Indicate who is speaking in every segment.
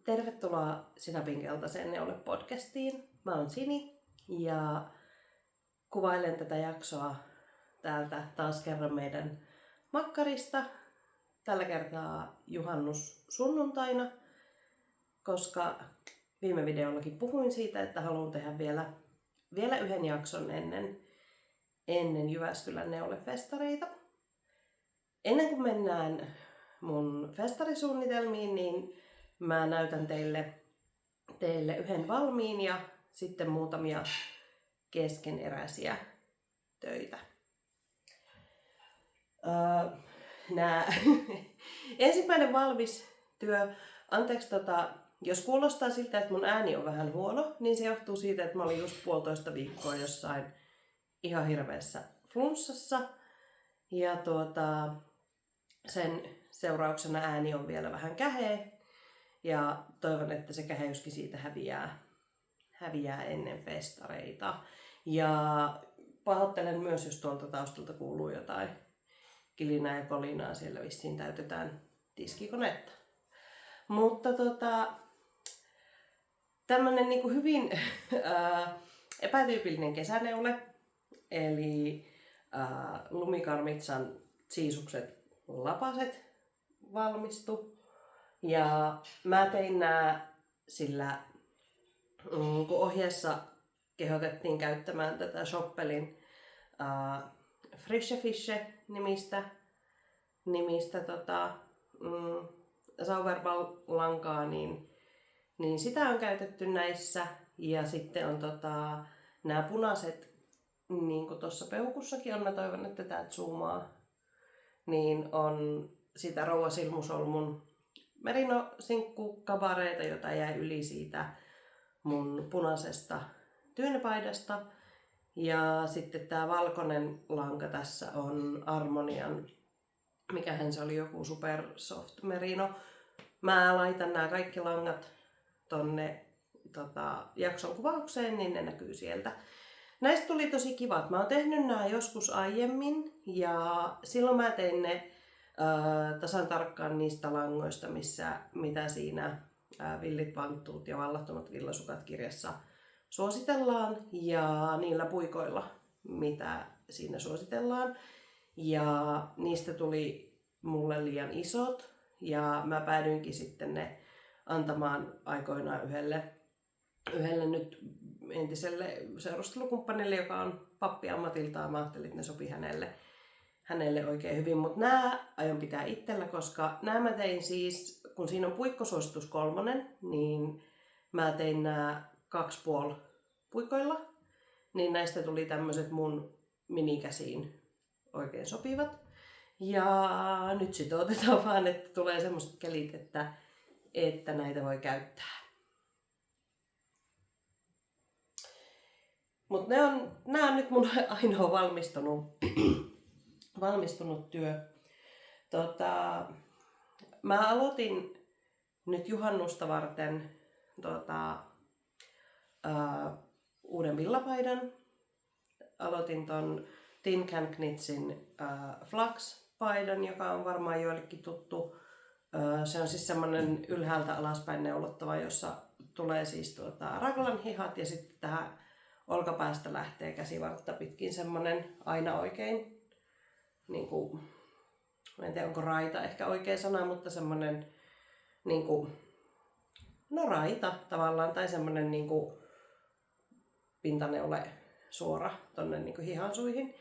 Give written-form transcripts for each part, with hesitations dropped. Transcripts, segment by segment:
Speaker 1: Tervetuloa Sinapin keltaiseen neule-podcastiin. Mä oon Sini ja kuvailen tätä jaksoa täältä taas kerran meidän makkarista. Tällä kertaa juhannus sunnuntaina, koska viime videollakin puhuin siitä, että haluan tehdä vielä yhden jakson ennen Jyväskylän neulefestareita. Ennen kuin mennään mun festarisuunnitelmiin, niin mä näytän teille yhden valmiin ja sitten muutamia keskeneräisiä töitä. Ensimmäinen valmis työ, anteeksi jos kuulostaa siltä, että mun ääni on vähän huono, niin se johtuu siitä, että mä olin just 1,5 viikkoa jossain ihan hirveässä flunssassa. Ja sen seurauksena ääni on vielä vähän käheä. Ja toivon, että se käheyskin siitä häviää ennen festareita. Ja pahoittelen myös, jos tuolta taustalta kuuluu jotain kilinää ja kolinaa. Siellä vissiin täytetään tiskikonetta. Mutta tämmönen niinku hyvin epätyypillinen kesäneule. Eli lumikarmitsan siisukset lapaset valmistu. Ja mä tein nää sillä, kun ohjeessa kehotettiin käyttämään tätä Shoppelin Frische Fische nimistä Sauberball-lankaa, niin sitä on käytetty näissä. Ja sitten on nämä punaiset, niin kuin tuossa peukussakin on, mä toivon, että tää zoomaa, niin on sitä Rouva Silmusolmun merino-sinkkukabareita, jota jäi yli siitä mun punaisesta tyynypaidasta. Ja sitten tää valkoinen lanka tässä on Armonian, mikähän se oli, joku super soft merino. Mä laitan nämä kaikki langat tonne jakson kuvaukseen, niin ne näkyy sieltä. Näistä tuli tosi kivat. Mä oon tehnyt nämä joskus aiemmin ja silloin mä tein ne tasan tarkkaan niistä langoista, mitä siinä Villit vanttuut ja vallattomat villasukat -kirjassa suositellaan, ja niillä puikoilla, mitä siinä suositellaan. Ja niistä tuli mulle liian isot ja mä päädyinkin sitten ne antamaan aikoinaan yhdelle nyt entiselle seurustelukumppanille, joka on pappi ammatiltaan. Mä ajattelin, että ne sopi hänelle oikein hyvin, mutta nämä aion pitää itsellä, koska nämä mä tein siis, kun siinä on puikkosuositus 3, niin mä tein nämä 2,5 puikoilla, niin näistä tuli tämmöiset mun minikäsiin oikein sopivat. Ja nyt sit otetaan vaan, että tulee semmoiset kelit, että näitä voi käyttää. Mutta nämä on nyt mun ainoa valmistunut työ. Mä aloitin nyt juhannusta varten uuden villapaidan. Aloitin ton Tin Can Knitsin Flux-paidan, joka on varmaan joillekin tuttu. Se on siis semmonen ylhäältä alaspäin neulottava, jossa tulee siis raglan hihat ja sitten tähän olkapäästä lähtee käsivartta pitkin semmonen aina oikein, niinku, en tiedä onko raita ehkä oikea sana, mutta semmonen niinku, no raita tavallaan, tai semmonen niinku pintaneule suora tonne niinku hihansuihin.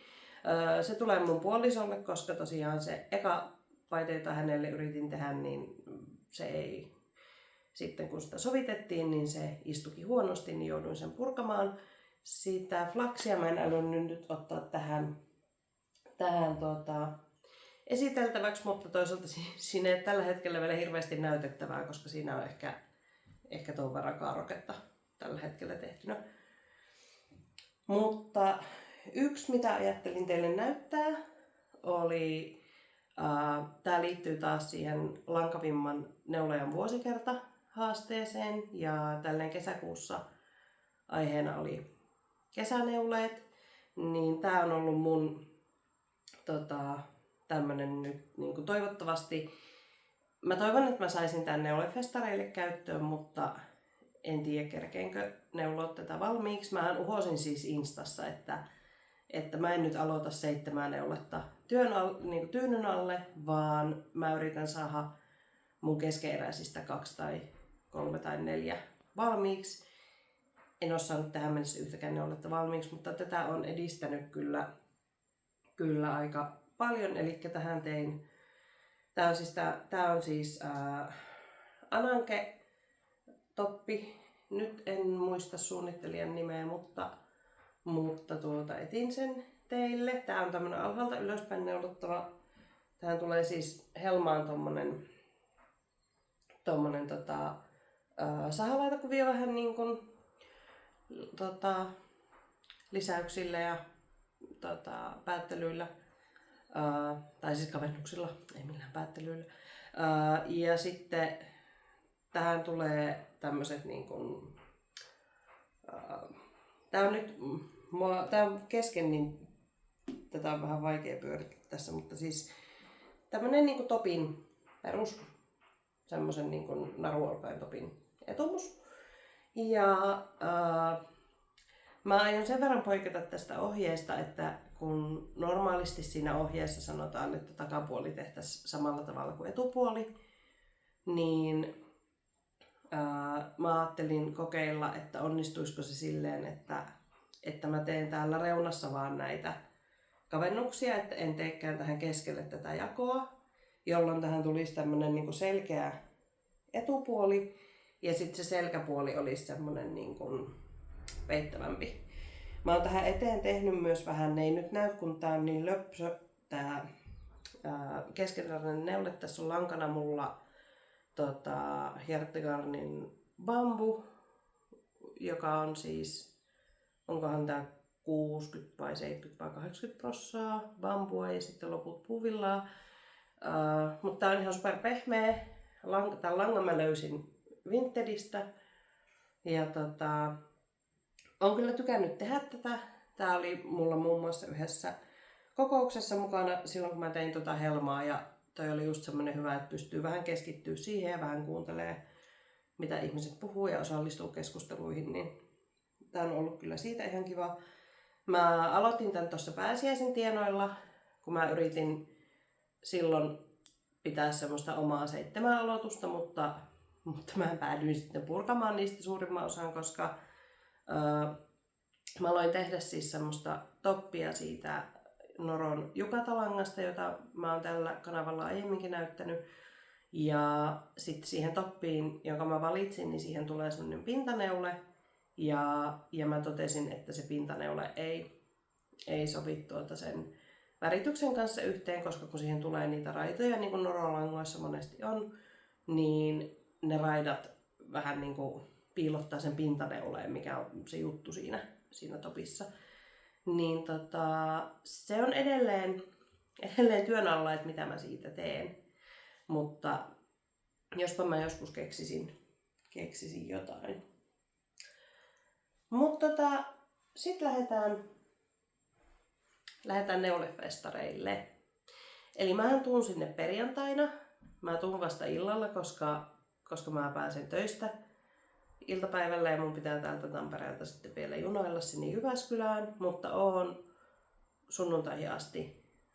Speaker 1: Se tulee mun puolisolle, koska tosiaan se eka paita, jota hänelle yritin tehdä, niin se ei, sitten kun sitä sovitettiin, niin se istuki huonosti, niin jouduin sen purkamaan. Sitä flaksia mä en älynyt nyt ottaa tähän esiteltäväksi, mutta toisaalta siinä ei tällä hetkellä vielä hirveästi näytettävää, koska siinä on ehkä tuon verran kaaroketta tällä hetkellä tehtynä. Mutta yksi, mitä ajattelin teille näyttää, oli, tää liittyy taas siihen Lankavimman neulojan vuosikerta haasteeseen, ja tälleen kesäkuussa aiheena oli kesäneuleet, niin tää on ollut mun tämmönen nyt niin kuin toivottavasti mä toivon, että mä saisin tän neulefestareille käyttöön, mutta en tiedä kerkeenkö neuloa tätä valmiiksi. Mähän uhosin siis Instassa, että mä en nyt aloita 7 neuletta niin tyynyn alle, vaan mä yritän saada mun keskeeräisistä 2 tai 3 tai 4 valmiiksi. En ole saanut tähän mennessä yhtäkään neuletta valmiiksi, mutta tätä on edistänyt kyllä aika paljon. Eli tähän tein, tää on siis Ananke toppi. Nyt en muista suunnittelijan nimeä, mutta etin sen teille. Tää on tämmönen alhaalta ylöspäin neulottava. Tähän tulee siis helmaan tommonen sahalaitokuvio vähän niin kuin lisäyksillä ja päättelyillä. Tai siis kavennuksilla, ei millään päättelyillä. Ja sitten tähän tulee tämmöset niin kuin, tää on nyt, tää on kesken, niin tätä on vähän vaikea pyörittää tässä, mutta siis tämmönen niin kuin topin perus, semmosen niin kuin naruolkain topin etumus. Ja mä aion sen verran poiketa tästä ohjeesta, että kun normaalisti siinä ohjeessa sanotaan, että takapuoli tehtäisiin samalla tavalla kuin etupuoli, niin mä ajattelin kokeilla, että onnistuisiko se silleen, että mä teen täällä reunassa vaan näitä kavennuksia, että en teekään tähän keskelle tätä jakoa, jolloin tähän tulisi tämmönen niinku selkeä etupuoli ja sitten se selkäpuoli olisi semmonen niinku peittävämpi. Mä oon tähän eteen tehnyt myös vähän, ne ei nyt näy kun tää on niin löpsö tää keskeneräinen neule. Tässä on lankana mulla Hiertegarnin bambu, joka on siis, onkohan tää 60 vai 70 vai 80% bambua ja sitten loput puuvillaa. Mutta tää on ihan super pehmeä. Tän langan mä löysin Vintedistä. Ja on kyllä tykännyt tehdä tätä. Tää oli mulla muun muassa yhdessä kokouksessa mukana silloin kun mä tein helmaa ja toi oli just semmonen hyvä, että pystyy vähän keskittyä siihen ja vähän kuuntelee mitä ihmiset puhuu ja osallistuu keskusteluihin, niin tää on ollut kyllä siitä ihan kiva. Mä aloitin tän tuossa pääsiäisen tienoilla, kun mä yritin silloin pitää semmoista omaa 7 aloitusta, mutta mä päädyin sitten purkamaan niistä suurimman osan, koska mä aloin tehdä siis semmoista toppia siitä Noron Jukatalangasta, jota mä oon tällä kanavalla aiemminkin näyttänyt. Ja sitten siihen toppiin, jonka mä valitsin, niin siihen tulee semmoinen pintaneule. Ja mä totesin, että se pintaneule ei sovi sen värityksen kanssa yhteen, koska kun siihen tulee niitä raitoja, niin kuin Norolangoissa monesti on, niin ne raidat vähän niin kuin piilottaa sen pintaneuleen, mikä on se juttu siinä topissa. Niin se on edelleen työn alla, että mitä mä siitä teen. Mutta jospa mä joskus keksisin jotain. Mutta sitten lähdetään neulefestareille. Eli mähän tuun sinne perjantaina. Mä tuun vasta illalla, koska mä pääsen töistä iltapäivällä ja mun pitää täältä Tampereelta sitten vielä junoilla sinne Jyväskylään, mutta oon sunnuntaihin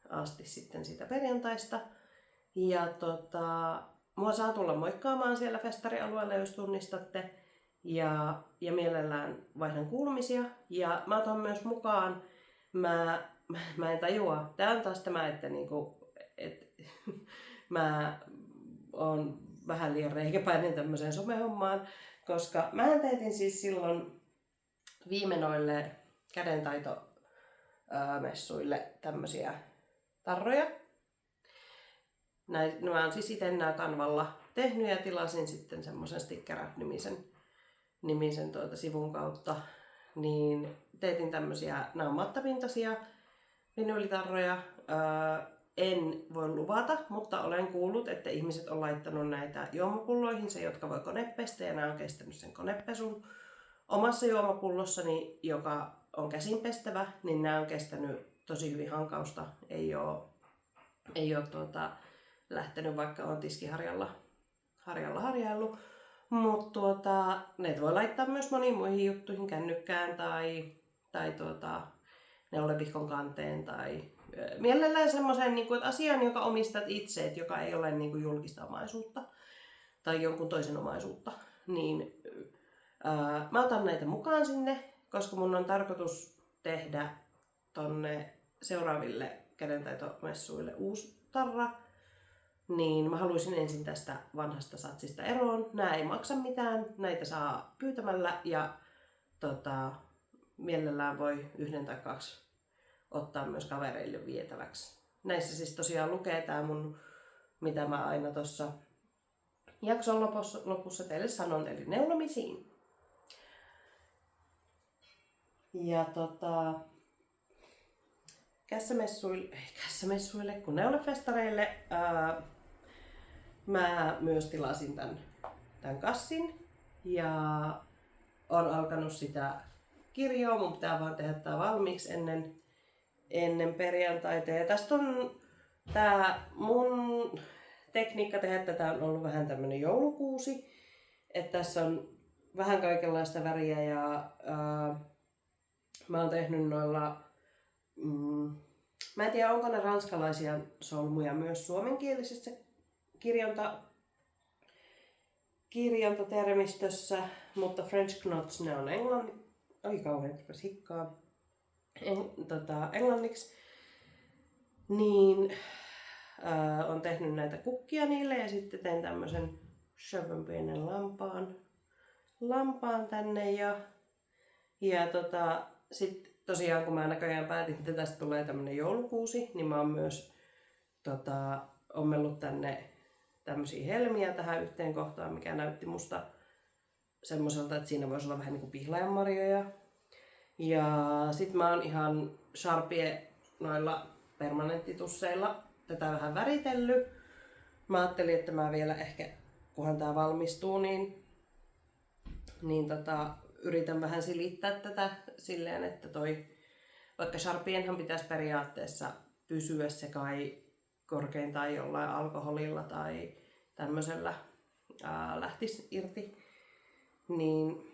Speaker 1: asti sitten siitä perjantaista. Ja mua saa tulla moikkaamaan siellä festarialueella, jos tunnistatte. Ja mielellään vaihdan kuulumisia. Ja mä otan myös mukaan, mä en tajua, tää on taas tämä, että mä oon vähän liian reikäpäinen tämmöiseen somehommaan, koska mä teetin siis silloin viime noille kädentaitomessuille tämmösiä tarroja. Mä oon siis ite nää Canvalla tehnyt ja tilasin sitten semmosen Sticker Up-nimisen sivun kautta. Niin teetin tämmösiä, nää on mattapintaisia vinyylitarroja. En voi luvata, mutta olen kuullut, että ihmiset on laittanut näitä juomapulloihinsa, jotka voi konepestä, ja nämä on kestänyt sen konepesun. Omassa juomapullossani, joka on käsinpestävä, niin nämä on kestänyt tosi hyvin hankausta. Ei ole lähtenyt, vaikka on tiskiharjalla harjaillut. Mutta ne voi laittaa myös moniin muihin juttuihin, kännykkään tai neulevihkon kanteen tai mielellään semmoisen niin asian, joka omistat itse, että joka ei ole niin kuin julkista omaisuutta tai jonkun toisen omaisuutta. Niin mä otan näitä mukaan sinne, koska mun on tarkoitus tehdä tonne seuraaville kädentaitomessuille uusi tarra. Niin mä haluaisin ensin tästä vanhasta satsista eroon. Nää ei maksa mitään, näitä saa pyytämällä ja mielellään voi 1 tai 2 ottaa myös kavereille vietäväksi. Näissä siis tosiaan lukee tää mun, mitä mä aina tossa jakson lopussa teille sanon, eli neulomisiin. Ja kässämessuille, kun neulefestareille mä myös tilasin tän kassin ja on alkanut sitä kirjoa. Mun pitää vaan tehdä tää valmiiksi ennen perjantaita. Ja tästä on tää mun tekniikka tehdä tätä on ollut vähän tämmönen joulukuusi. Että tässä on vähän kaikenlaista väriä ja mä oon tehnyt noilla mä en tiedä, onko ne ranskalaisia solmuja myös suomenkielisessä kirjontatermistössä, mutta French knots ne on englanniksi. Niin on tehnyt näitä kukkia niille ja sitten tein tämmösen pienen lampaan tänne ja sit tosiaan kun mä näköjään päätin, että tästä tulee tämmönen joulukuusi, niin mä oon myös ommellut tänne tämmösiä helmiä tähän yhteen kohtaan, mikä näytti musta semmoiselta, että siinä voisi olla vähän niinku pihlajanmarjoja. Ja sit mä oon ihan Sharpie noilla permanenttitusseilla tätä vähän väritellyt. Mä ajattelin, että mä vielä ehkä, kunhan tää valmistuu, niin yritän vähän silittää tätä silleen, että vaikka Sharpienhan pitäisi periaatteessa pysyä se kai korkeintaan jollain alkoholilla tai tämmöisellä lähtisi irti, niin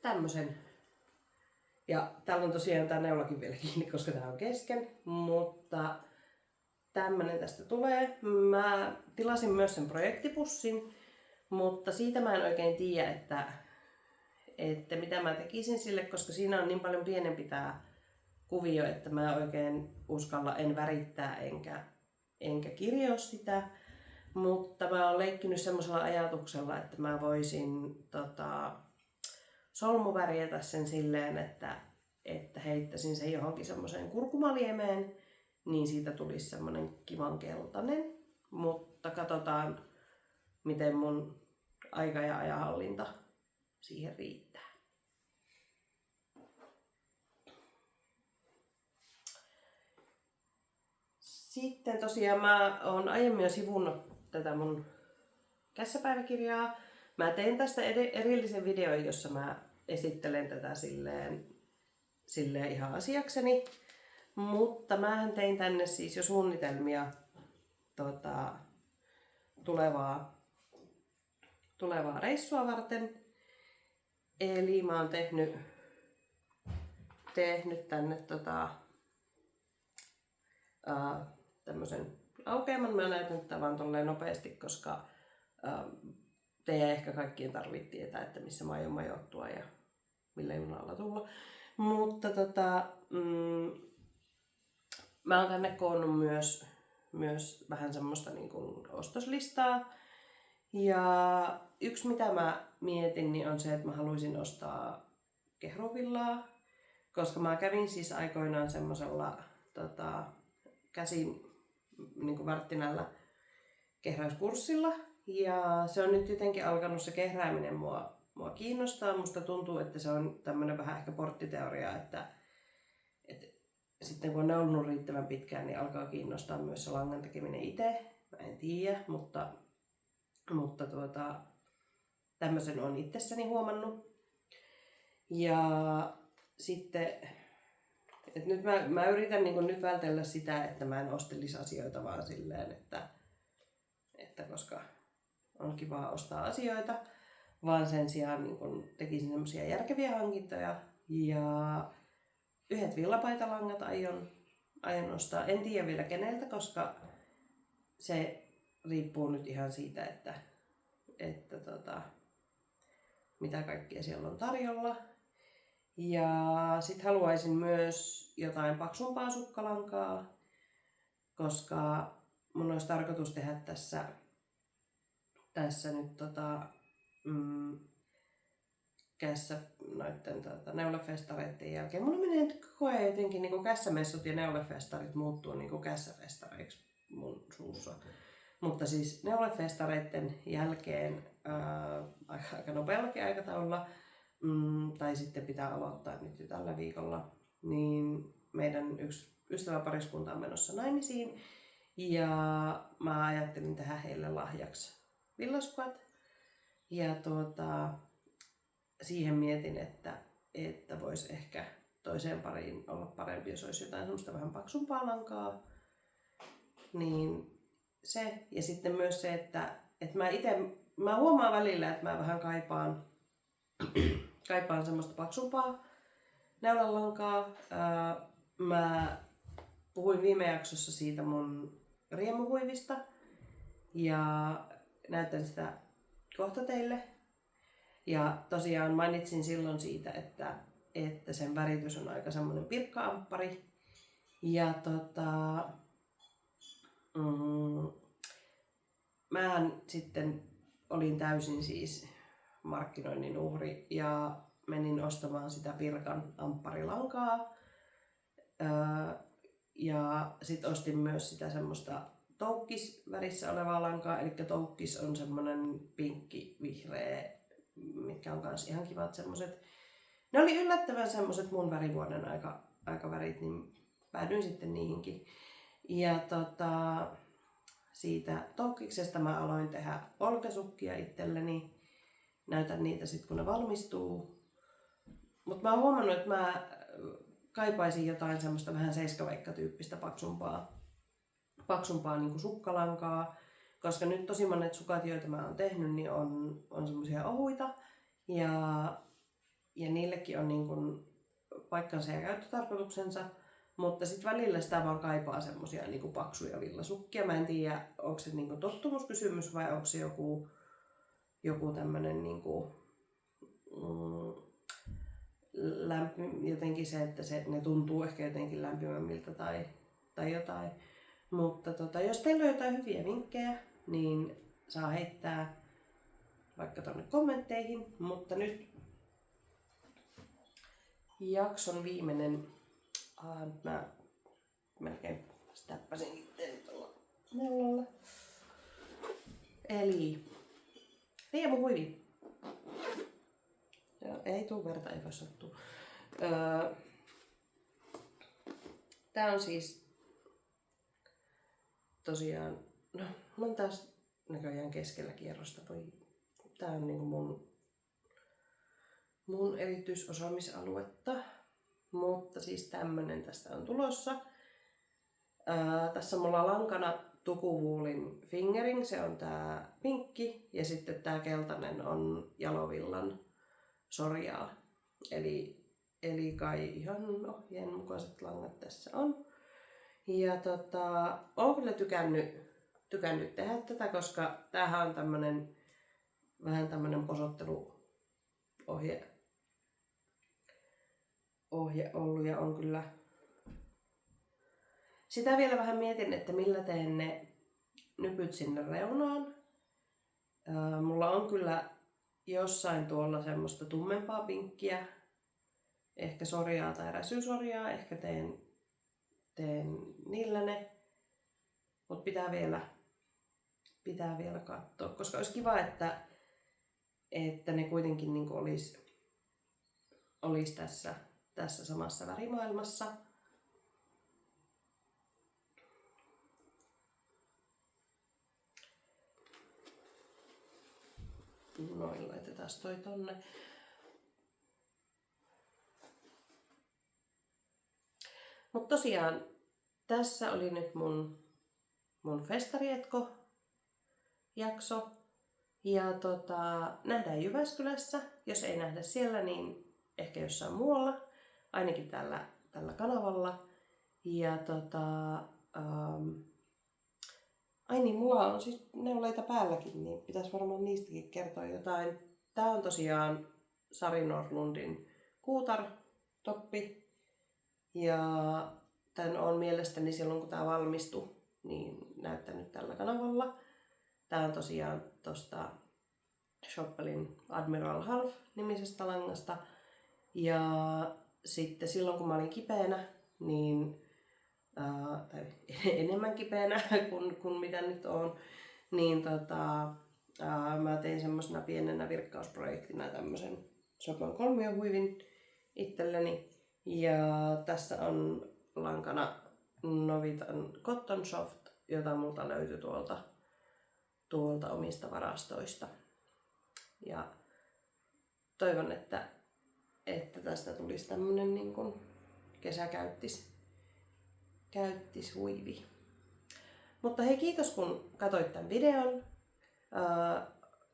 Speaker 1: tämmösen. Ja täällä on tosiaan tää neulakin vielä kiinni, koska tää on kesken, mutta tämmönen tästä tulee. Mä tilasin myös sen projektipussin, mutta siitä mä en oikein tiedä, että mitä mä tekisin sille, koska siinä on niin paljon pienempi tää kuvio, että mä oikein en värittää enkä kirjoa sitä. Mutta mä oon leikkinyt semmoisella ajatuksella, että mä voisin solmuvärjätä sen silleen, että heittäisin sen johonkin semmoiseen kurkumaliemeen, niin siitä tulisi semmoinen kivan keltainen. Mutta katsotaan, miten mun aika ja ajanhallinta siihen riittää. Sitten tosiaan mä oon aiemmin jo sivunnut tätä mun kässäpäiväkirjaa. Mä tein tästä erillisen videon, jossa mä esittelen tätä silleen ihan asiakseni. Mutta mähän tein tänne siis jo suunnitelmia tulevaa reissua varten. Eli mä oon tehnyt tänne tämmösen aukeaman. Mä näytän tätä vaan tolleen nopeasti, koska teidän ehkä kaikkien tarvitsee tietää, että missä mä aion majoittua ja millä junalla tulla. Mutta mä oon tänne koonnut myös vähän semmoista niin kuin ostoslistaa. Ja yksi mitä mä mietin niin on se, että mä haluaisin ostaa kehrovillaa, koska mä kävin siis aikoinaan semmosella käsin niin kuin Varttinällä kehräyskurssilla. Ja se on nyt jotenkin alkanut se kehrääminen mua kiinnostaa. Musta tuntuu, että se on tämmönen vähän ehkä porttiteoria, että sitten kun on neulonut riittävän pitkään, niin alkaa kiinnostaa myös se langan tekeminen itse. Mä en tiedä, mutta tämmöisen on itsessäni huomannut. Ja sitten Et nyt mä yritän niin nyt vältellä sitä, että mä en ostelisi asioita vaan silleen, että koska on kivaa ostaa asioita, vaan sen sijaan niin tekisin semmoisia järkeviä hankintoja. Ja yhdet villapaitalangat aion ostaa. En tiedä vielä keneltä, koska se riippuu nyt ihan siitä, että mitä kaikkea siellä on tarjolla. Ja sit haluaisin myös jotain paksumpaa sukkalankaa, koska mun olisi tarkoitus tehdä tässä nyt kässä noitten neulefestareiden jälkeen. Mulla menee nyt koko ajan jotenkin niin kässämessut ja neulefestarit muuttuu niin kässäfestareiksi mun suussa. Mutta siis neulefestareiden jälkeen aika nopeallakin aikataululla, tai sitten pitää aloittaa nyt jo tällä viikolla, niin meidän yksi ystäväpariskunta on menossa naimisiin. Ja mä ajattelin tehdä heille lahjaksi villasukkat. Ja siihen mietin, että voisi ehkä toiseen pariin olla parempi, jos olisi jotain semmoista vähän paksumpaa lankaa. Niin se. Ja sitten myös se, että mä huomaan välillä, että mä vähän kaipaan semmoista paksumpaa neulalankaa. Mä puhuin viime jaksossa siitä mun riemuhuivista ja näytän sitä kohta teille. Ja tosiaan mainitsin silloin siitä, että sen väritys on aika semmoinen pirkka-amppari. Ja mähän sitten olin täysin siis markkinoinnin uhri ja menin ostamaan sitä pirkan ampparilankaa. Ja sit ostin myös sitä semmoista toukkisvärissä olevaa lankaa, eli toukkis on semmonen pinkki, vihreä, mitkä on kans ihan kivat semmoset. Ne oli yllättävän semmoset mun värivuoden aikavärit, niin päädyin sitten niihinkin. Ja siitä toukkiksesta mä aloin tehdä olkasukkia itselleni. Näytän niitä sit kun ne valmistuu. Mut mä oon huomannut, että mä kaipaisin jotain semmoista vähän seiskaveikka-tyyppistä paksumpaa niin kuin sukkalankaa. Koska nyt tosi monet sukat, joita mä oon tehnyt, niin on semmoisia ohuita. Ja niillekin on niin kuin paikkansa ja käyttötarkoituksensa. Mutta sitten välillä sitä vaan kaipaa semmoisia niin kuin paksuja villasukkia. Mä en tiedä, onko se niin kuin tottumuskysymys vai onko se joku tämmönen niin kuin, jotenkin se, että ne tuntuu ehkä jotenkin lämpimämmiltä tai jotain. Mutta jos teillä on jotain hyviä vinkkejä, niin saa heittää vaikka tonne kommentteihin. Mutta nyt jakson viimeinen. Mä melkein stäppäsin itteeni tuolla neulalla. Eli riemuhuivi. Ei tuu verta, ei voi sattua. Tää on siis tosiaan, no mä oon taas näköjään keskellä kierrosta. Tää on niinku mun erityisosaamisaluetta. Mutta siis tämmönen tästä on tulossa. Tässä mulla lankana Tukuvuulin Fingering, se on tää pinkki. Ja sitten tää keltainen on Jalovillan Sorjaa. Eli kai ihan ohjeen mukaiset langat tässä on. Ja oon kyllä tykännyt tehdä tätä, koska tämähän on vähän tämmönen posotteluohje ollut ja on kyllä. Sitä vielä vähän mietin, että millä teen ne nypyt sinne reunaan. Mulla on kyllä jossain tuolla semmoista tummempaa pinkkiä, ehkä sorjaa tai räsysorjaa, ehkä teen niillä ne, mutta pitää vielä katsoa, koska olisi kiva, että ne kuitenkin niin olisi tässä samassa värimaailmassa. Noin, laitetaan toi tonne. Mutta tosiaan tässä oli nyt mun festarietko jakso. Ja nähdään Jyväskylässä. Jos ei nähdä siellä, niin ehkä jossain muualla. Ainakin tällä kanavalla. Ja ai niin, mulla on siis neuleita päälläkin, niin pitäisi varmaan niistäkin kertoa jotain. Tää on tosiaan Sari Nordlundin Kuutar-toppi. Ja tän on mielestäni silloin, kun tää valmistui, niin näyttänyt tällä kanavalla. Tää on tosiaan tosta Schoppelin Admiral Half-nimisestä langasta. Ja sitten silloin, kun mä olin kipeänä, niin tai enemmän kipeänä kuin mitä nyt on, niin mä tein semmosena pienenä virkkausprojektina tämmösen Schoppelin kolmiohuivin itselleni. Ja tässä on lankana Novitan Cotton Soft, jota multa löytyi tuolta omista varastoista. Ja toivon, että tästä tulisi tämmönen niin kuin kesäkäyttis huivi. Mutta hei, kiitos kun katsoit tämän videon.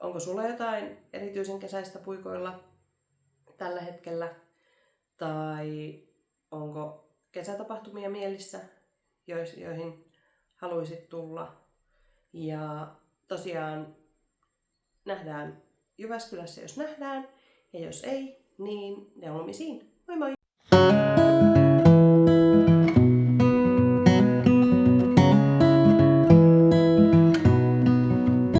Speaker 1: Onko sulla jotain erityisen kesäistä puikoilla tällä hetkellä? Tai onko kesätapahtumia mielissä, joihin haluaisit tulla? Ja tosiaan nähdään Jyväskylässä, jos nähdään. Ja jos ei, niin neulomisiin. Moi moi!